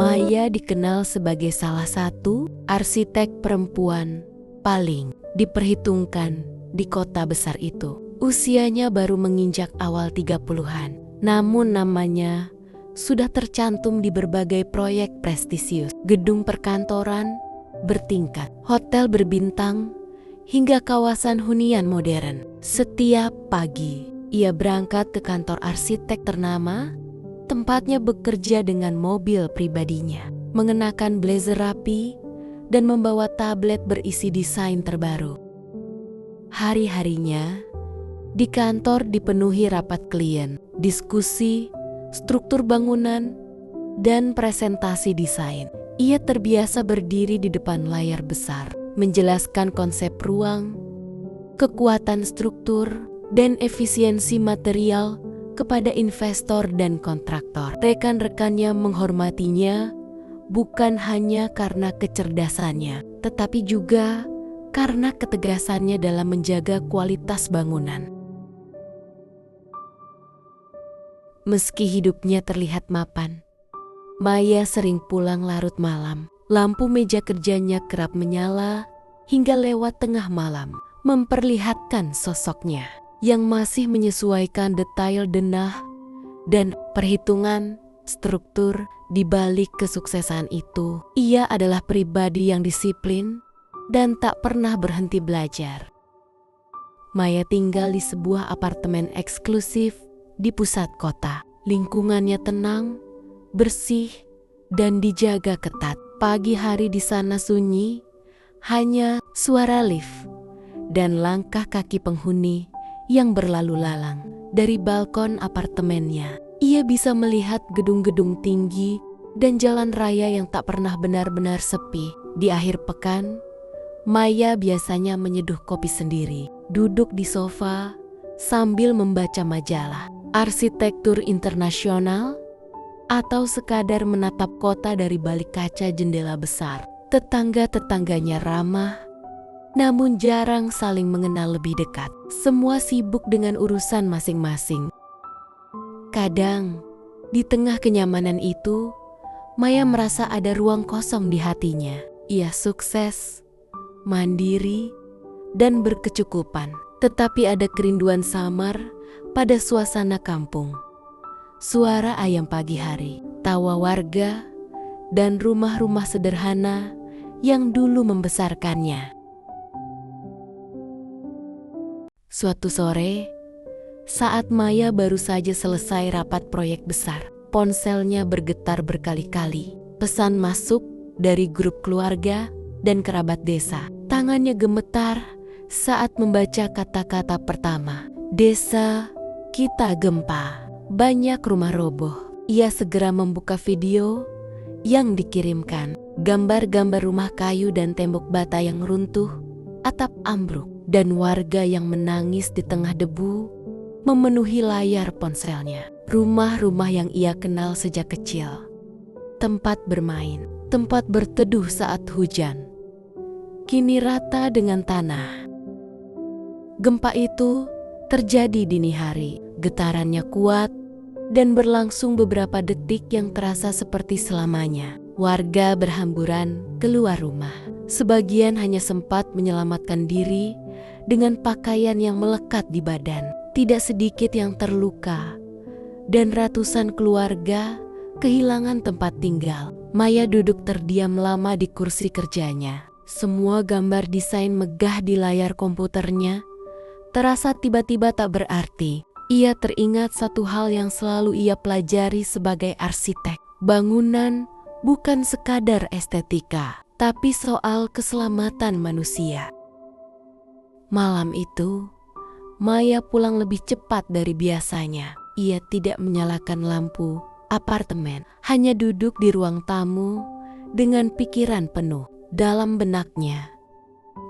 Maya dikenal sebagai salah satu arsitek perempuan paling diperhitungkan di kota besar itu. Usianya baru menginjak awal 30-an, namun namanya sudah tercantum di berbagai proyek prestisius, gedung perkantoran bertingkat, hotel berbintang, hingga kawasan hunian modern. Setiap pagi, ia berangkat ke kantor arsitek ternama, tempatnya bekerja dengan mobil pribadinya, mengenakan blazer rapi, dan membawa tablet berisi desain terbaru. Hari-harinya di kantor dipenuhi rapat klien, diskusi, struktur bangunan, dan presentasi desain. Ia terbiasa berdiri di depan layar besar, menjelaskan konsep ruang, kekuatan struktur, dan efisiensi material kepada investor dan kontraktor. Rekan-rekannya menghormatinya bukan hanya karena kecerdasannya, tetapi juga karena ketegasannya dalam menjaga kualitas bangunan. Meski hidupnya terlihat mapan, Maya sering pulang larut malam. Lampu meja kerjanya kerap menyala hingga lewat tengah malam, memperlihatkan sosoknya yang masih menyesuaikan detail denah dan perhitungan struktur di balik kesuksesan itu. Ia adalah pribadi yang disiplin dan tak pernah berhenti belajar. Maya tinggal di sebuah apartemen eksklusif di pusat kota. Lingkungannya tenang, bersih, dan dijaga ketat. Pagi hari di sana sunyi, hanya suara lift dan langkah kaki penghuni yang berlalu lalang. Dari balkon apartemennya, ia bisa melihat gedung-gedung tinggi dan jalan raya yang tak pernah benar-benar sepi. Di akhir pekan, Maya biasanya menyeduh kopi sendiri, duduk di sofa sambil membaca majalah arsitektur internasional, atau sekadar menatap kota dari balik kaca jendela besar. Tetangga-tetangganya ramah, namun jarang saling mengenal lebih dekat. Semua sibuk dengan urusan masing-masing. Kadang, di tengah kenyamanan itu, Maya merasa ada ruang kosong di hatinya. Ia sukses, mandiri, dan berkecukupan. Tetapi ada kerinduan samar pada suasana kampung. Suara ayam pagi hari, tawa warga, dan rumah-rumah sederhana yang dulu membesarkannya. Suatu sore, saat Maya baru saja selesai rapat proyek besar, ponselnya bergetar berkali-kali. Pesan masuk dari grup keluarga dan kerabat desa. Tangannya gemetar saat membaca kata-kata pertama. Desa kita gempa, banyak rumah roboh. Ia segera membuka video yang dikirimkan. Gambar-gambar rumah kayu dan tembok bata yang runtuh, atap ambruk, dan warga yang menangis di tengah debu memenuhi layar ponselnya. Rumah-rumah yang ia kenal sejak kecil. Tempat bermain, tempat berteduh saat hujan, kini rata dengan tanah. Gempa itu terjadi dini hari. Getarannya kuat dan berlangsung beberapa detik yang terasa seperti selamanya. Warga berhamburan keluar rumah. Sebagian hanya sempat menyelamatkan diri dengan pakaian yang melekat di badan. Tidak sedikit yang terluka, dan ratusan keluarga kehilangan tempat tinggal. Maya duduk terdiam lama di kursi kerjanya. Semua gambar desain megah di layar komputernya terasa tiba-tiba tak berarti. Ia teringat satu hal yang selalu ia pelajari sebagai arsitek. Bangunan bukan sekadar estetika, tapi soal keselamatan manusia. Malam itu, Maya pulang lebih cepat dari biasanya. Ia tidak menyalakan lampu apartemen, hanya duduk di ruang tamu dengan pikiran penuh. Dalam benaknya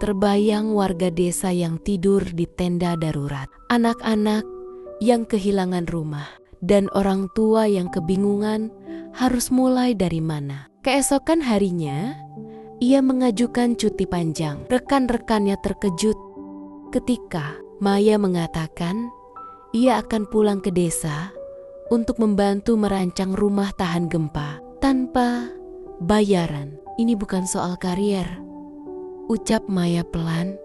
terbayang warga desa yang tidur di tenda darurat, anak-anak yang kehilangan rumah, dan orang tua yang kebingungan harus mulai dari mana. Keesokan harinya, ia mengajukan cuti panjang. Rekan-rekannya terkejut ketika Maya mengatakan ia akan pulang ke desa untuk membantu merancang rumah tahan gempa. Tanpa bayaran. Ini bukan soal karier, ucap Maya pelan,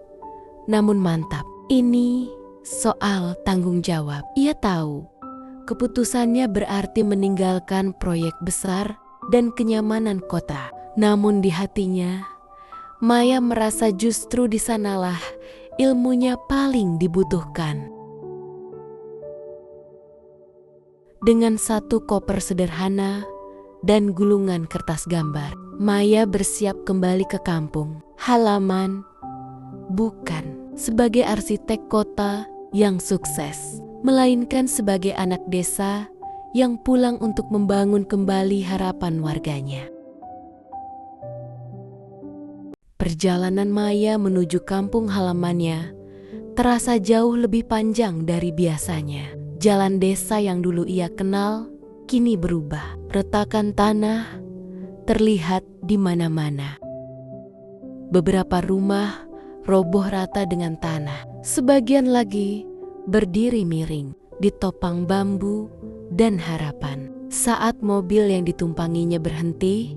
namun mantap. Ini soal tanggung jawab. Ia tahu keputusannya berarti meninggalkan proyek besar dan kenyamanan kota. Namun di hatinya, Maya merasa justru di sanalah ilmunya paling dibutuhkan. Dengan satu koper sederhana dan gulungan kertas gambar, Maya bersiap kembali ke kampung halaman, bukan sebagai arsitek kota yang sukses, melainkan sebagai anak desa yang pulang untuk membangun kembali harapan warganya. Perjalanan Maya menuju kampung halamannya terasa jauh lebih panjang dari biasanya. Jalan desa yang dulu ia kenal kini berubah. Retakan tanah terlihat di mana-mana. Beberapa rumah roboh rata dengan tanah. Sebagian lagi berdiri miring, ditopang bambu dan harapan. Saat mobil yang ditumpanginya berhenti,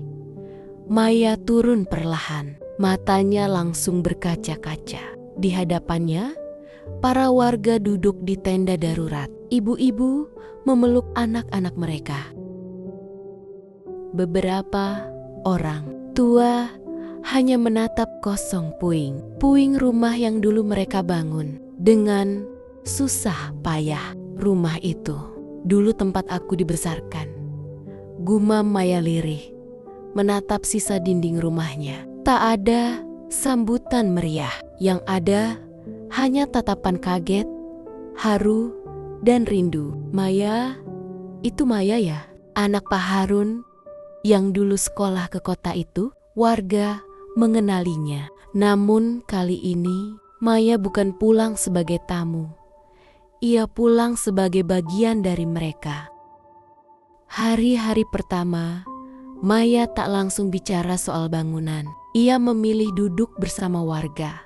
Maya turun perlahan. Matanya langsung berkaca-kaca. Di hadapannya, para warga duduk di tenda darurat. Ibu-ibu memeluk anak-anak mereka. Beberapa orang tua hanya menatap kosong puing rumah yang dulu mereka bangun dengan susah payah. Rumah itu dulu tempat aku dibesarkan, gumam Maya lirih menatap sisa dinding rumahnya. Tak ada sambutan meriah, yang ada hanya tatapan kaget, haru, dan rindu. Maya, itu Maya ya? Anak Pak Harun yang dulu sekolah ke kota itu. Warga mengenalinya. Namun kali ini Maya bukan pulang sebagai tamu. Ia pulang sebagai bagian dari mereka. Hari-hari pertama, Maya tak langsung bicara soal bangunan. Ia memilih duduk bersama warga,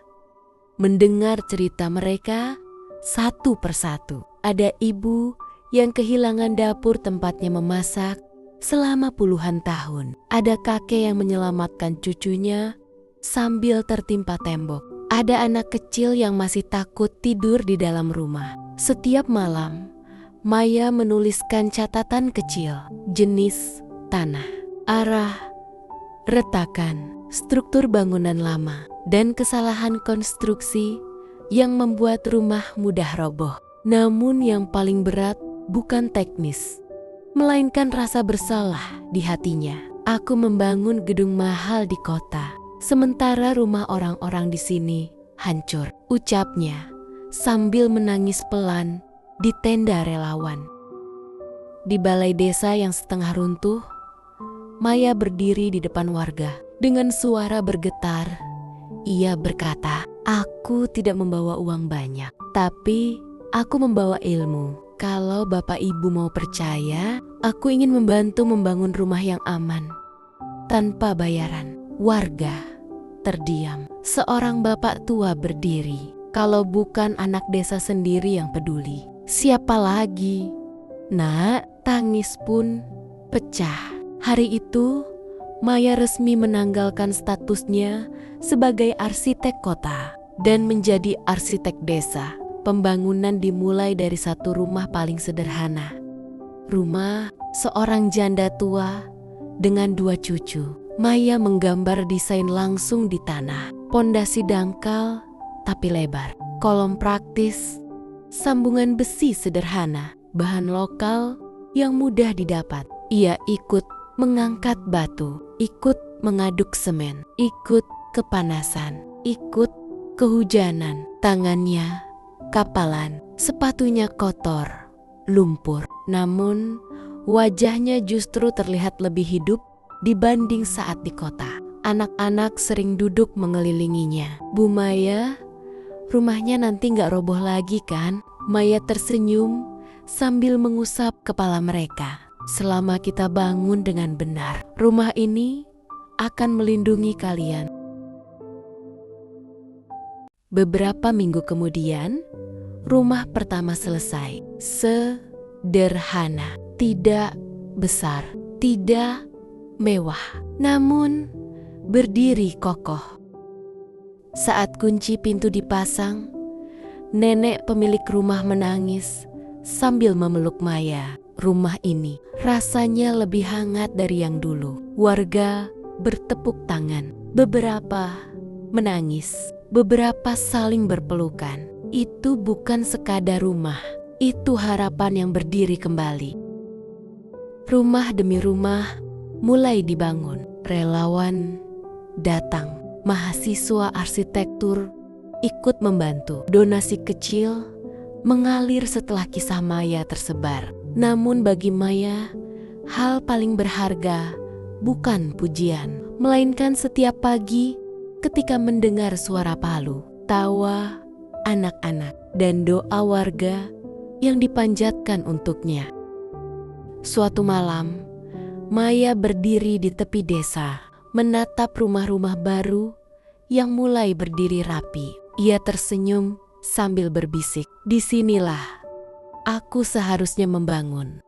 mendengar cerita mereka satu persatu. Ada ibu yang kehilangan dapur tempatnya memasak selama puluhan tahun. Ada kakek yang menyelamatkan cucunya sambil tertimpa tembok. Ada anak kecil yang masih takut tidur di dalam rumah. Setiap malam, Maya menuliskan catatan kecil, jenis tanah, arah, retakan, struktur bangunan lama, dan kesalahan konstruksi yang membuat rumah mudah roboh. Namun yang paling berat bukan teknis, melainkan rasa bersalah di hatinya. Aku membangun gedung mahal di kota, sementara rumah orang-orang di sini hancur, ucapnya sambil menangis pelan di tenda relawan. Di balai desa yang setengah runtuh, Maya berdiri di depan warga. Dengan suara bergetar, ia berkata, "Aku tidak membawa uang banyak, tapi aku membawa ilmu. Kalau Bapak Ibu mau percaya, aku ingin membantu membangun rumah yang aman, tanpa bayaran." Warga terdiam. Seorang bapak tua berdiri. Kalau bukan anak desa sendiri yang peduli, siapa lagi? Nak, tangis pun pecah. Hari itu, Maya resmi menanggalkan statusnya sebagai arsitek kota dan menjadi arsitek desa. Pembangunan dimulai dari satu rumah paling sederhana. Rumah seorang janda tua dengan 2 cucu. Maya menggambar desain langsung di tanah. Pondasi dangkal tapi lebar. Kolom praktis, sambungan besi sederhana, bahan lokal yang mudah didapat. Ia ikut mengangkat batu, ikut mengaduk semen, ikut kepanasan, ikut kehujanan. Tangannya kapalan, sepatunya kotor, lumpur. Namun wajahnya justru terlihat lebih hidup dibanding saat di kota. Anak-anak sering duduk mengelilinginya. "Bu Maya, rumahnya nanti gak roboh lagi kan?" Maya tersenyum sambil mengusap kepala mereka. "Selama kita bangun dengan benar, rumah ini akan melindungi kalian." Beberapa minggu kemudian, rumah pertama selesai. Sederhana, tidak besar, tidak mewah, namun berdiri kokoh. Saat kunci pintu dipasang, nenek pemilik rumah menangis sambil memeluk Maya. Rumah ini rasanya lebih hangat dari yang dulu. Warga bertepuk tangan, beberapa menangis, beberapa saling berpelukan. Itu bukan sekadar rumah, itu harapan yang berdiri kembali. Rumah demi rumah mulai dibangun. Relawan datang, mahasiswa arsitektur ikut membantu. Donasi kecil mengalir setelah kisah Maya tersebar. Namun bagi Maya, hal paling berharga bukan pujian, melainkan setiap pagi ketika mendengar suara palu, tawa anak-anak, dan doa warga yang dipanjatkan untuknya. Suatu malam, Maya berdiri di tepi desa, menatap rumah-rumah baru yang mulai berdiri rapi. Ia tersenyum sambil berbisik, "Disinilah aku seharusnya membangun."